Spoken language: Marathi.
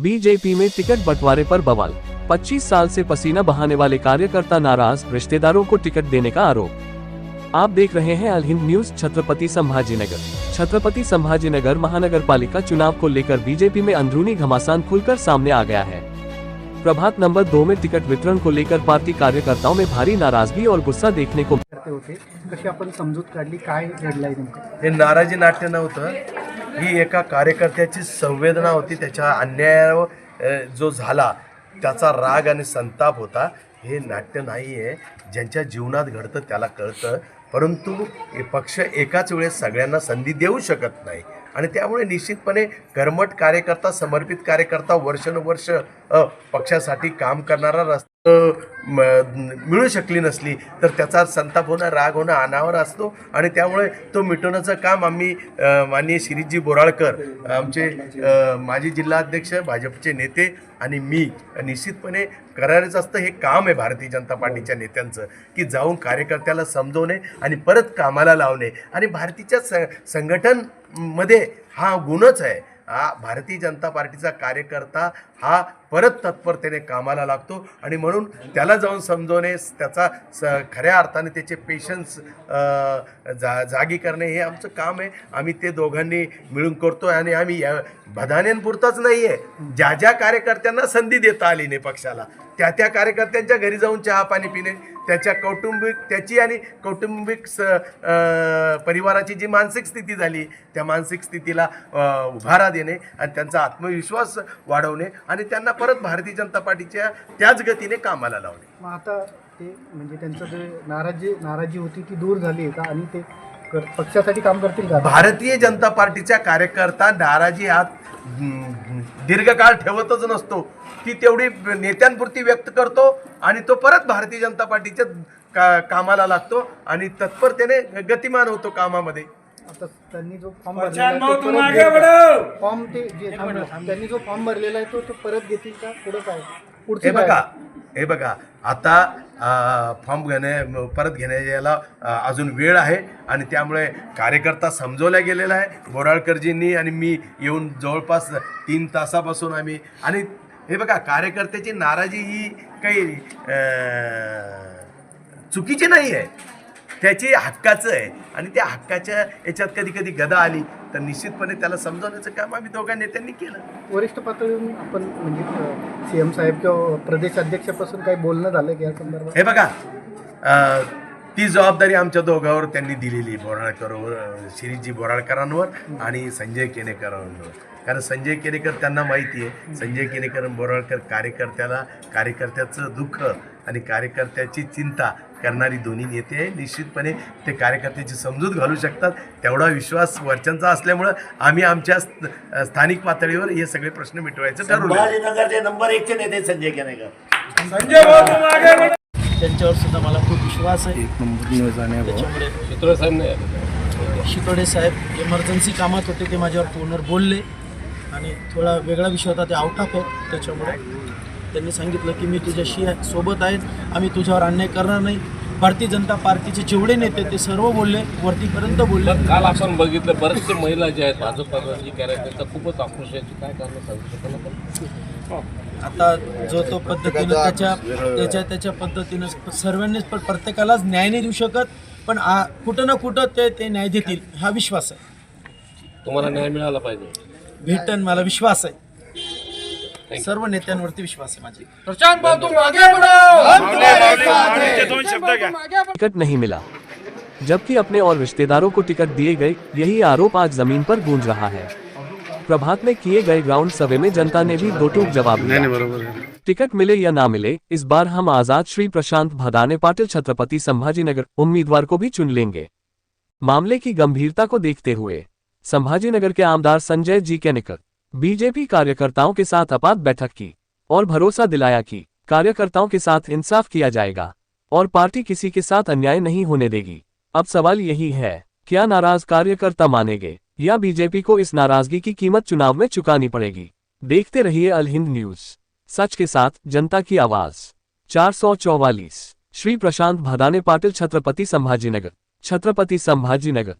बीजेपी में टिकट बंटवारे पर बवाल। 25 साल से पसीना बहाने वाले कार्यकर्ता नाराज, रिश्तेदारों को टिकट देने का आरोप। आप देख रहे हैं अल हिंद न्यूज। छत्रपति संभाजीनगर महानगर पालिका चुनाव को लेकर बीजेपी में अंदरूनी घमासान खुलकर सामने आ गया है। प्रभात नंबर 2 में टिकट वितरण को लेकर पार्टी कार्यकर्ताओं में भारी नाराजगी और गुस्सा देखने को होते। कशी आपण समजूत काढली, काय घडलंय नेमकं? हे नाराजी नाट्य नव्हतं, ही एका कार्यकर्त्याची संवेदना होती। त्याच्या अन्यायावर जो झाला त्याचा राग आणि संताप होता। हे नाट्य नाही आहे, ज्यांच्या जीवनात घडतं त्याला कळतं, परंतु पक्ष एकाच वेळेस सगळ्यांना संधी देऊ शकत नाही आणि त्यामुळे निश्चितपणे कर्मठ कार्यकर्ता, समर्पित कार्यकर्ता, वर्षानुवर्ष पक्षासाठी काम करणारा मिळू शकली नसली तर त्याचा संताप होणं, राग होणं अनावर असतो आणि त्यामुळे तो मिटवण्याचं काम आम्ही माननीय शिरीषजी बोराळकर, आमचे माजी जिल्हाध्यक्ष, भाजपचे नेते आणि मी निश्चितपणे करायचं असतं। हे काम आहे भारतीय जनता पार्टीच्या नेत्यांचं की जाऊन कार्यकर्त्याला समजवणे आणि परत कामाला लावणे आणि भारतीच्या संघटनमध्ये हा गुणच आहे। भारतीय जनता पार्टीचा कार्यकर्ता हा परत तत्परतेने कामाला लागतो आणि म्हणून त्याला जाऊन समजवणे, त्याचा खऱ्या अर्थाने त्याचे पेशन्स जागी करणे हे आमचं काम आहे। आम्ही ते दोघांनी मिळून करतो आणि आम्ही बधाण्यांपुरताच नाही आहे, ज्या ज्या कार्यकर्त्यांना संधी देता आली नाही पक्षाला त्या कार्यकर्त्यांच्या घरी जाऊन चहा पाणी पिणे, त्याची आणि कौटुंबिक परिवाराची जी मानसिक स्थिती झाली त्या मानसिक स्थितीला उभारा देणे आणि त्यांचा आत्मविश्वास वाढवणे आणि त्यांना परत भारतीय जनता पार्टीच्या त्याच गतीने कामाला लावणे। मग आता ते म्हणजे त्यांचं जे नाराजी होती ती दूर झाली आहे का आणि ते पक्षासाठी काम करतील का? भारतीय जनता पार्टीचा कार्यकर्ता नाराजी हा दीर्घकाळ ठेवतच नसतो, ती तेवढी नेत्यांपुरती व्यक्त करतो आणि तो परत भारतीय जनता पार्टीच्या कामाला लागतो आणि तत्परतेने गतिमान होतो कामामध्ये। आता त्यांनी जो फॉर्म भरलेला आहे तो परत घेतील का? पुढे काय पुढचे? हे बघा आता फॉर्म परत घेण्याला अजून वेळ आहे आणि त्यामुळे कार्यकर्ता समजवल्या गेलेला आहे। बोराळकरजींनी आणि मी येऊन जवळपास 3 तासापासून आम्ही आणि हे बघा कार्यकर्त्याची नाराजी ही काही चुकीची नाही आहे, त्याची हक्काचं आहे आणि त्या हक्काच्या याच्यात कधी कधी गदा आली तर निश्चितपणे त्याला समजवण्याचं काम आम्ही दोघा नेत्यांनी केलं। वरिष्ठ पातळीवरून आपण म्हणजे सीएम साहेब किंवा प्रदेश अध्यक्षापासून काही बोलणं झालं की या संदर्भात? हे बघा ती जबाबदारी आमच्या दोघांवर त्यांनी दिलेली, बोराळकरवर, शिरीषजी बोराळकरांवर आणि संजय केनेकरांवर। कारण संजय केनेकर त्यांना माहिती आहे, संजय केनेकर आणि बोराळकर कार्यकर्त्याचं दुःख आणि कार्यकर्त्याची चिंता करणारी दोन्ही नेते आहे। निश्चितपणे ते कार्यकर्त्याची समजूत घालू शकतात, तेवढा विश्वास वरच्यांचा असल्यामुळं आम्ही आमच्या स्थानिक पातळीवर हे सगळे प्रश्न मिटवायचं ठरवलं। संभाजीनगरचे नंबर 1 चे नेते संजय केनेकर, त्यांच्यावर सुद्धा मला खूप विश्वास आहे। त्याच्यामुळे शितोडे साहेब इमर्जन्सी कामात होते, ते माझ्यावर फोनवर बोलले आणि थोडा वेगळा विषय होता, ते आउट ऑफ आहे। त्याच्यामुळे त्यांनी सांगितलं की मी तुझ्याशी सोबत आहेत, आम्ही तुझ्यावर अन्याय करणार नाही। भारतीय जनता पार्टीचे जेवढे नेते ते सर्व बोलले, वरतीपर्यंत बोलले। काल आपण बघितलं बरेचसे महिला जे आहेत भाजपची कार्यकर्ता खूपच आक्रोश आहे, काय कारण सांगू शकतो? आता जो पद्धतीनं त्याच्या पद्धतीनं सर्वांनीच प्रत्येकालाच न्याय नाही देऊ शकत, पण कुठं ना कुठं ते न्याय देतील हा विश्वास आहे। तुम्हाला न्याय मिळाला पाहिजे, भेटन, मला विश्वास आहे, सर्व नेत्यांवरती विश्वास आहे माझे। टिकट नहीं मिला जबकि अपने और रिश्तेदारों को टिकट दिए गए, यही आरोप आज जमीन पर गूंज रहा है। प्रभात में किए गए ग्राउंड सर्वे में जनता ने भी दो टूक जवाब दिया। टिकट मिले या ना मिले, इस बार हम आजाद श्री प्रशांत भदाने पाटिल छत्रपति संभाजीनगर उम्मीदवार को भी चुन लेंगे। मामले की गंभीरता को देखते हुए संभाजीनगर के आमदार संजय जी केनेकर बीजेपी कार्यकर्ताओं के साथ आपात बैठक की और भरोसा दिलाया कि कार्यकर्ताओं के साथ इंसाफ किया जाएगा और पार्टी किसी के साथ अन्याय नहीं होने देगी। अब सवाल यही है, क्या नाराज कार्यकर्ता मानेंगे या बीजेपी को इस नाराजगी की कीमत चुनाव में चुकानी पड़ेगी? देखते रहिए अल हिंद न्यूज, सच के साथ जनता की आवाज। 444 श्री प्रशांत भदाने पाटिल छत्रपति संभाजीनगर।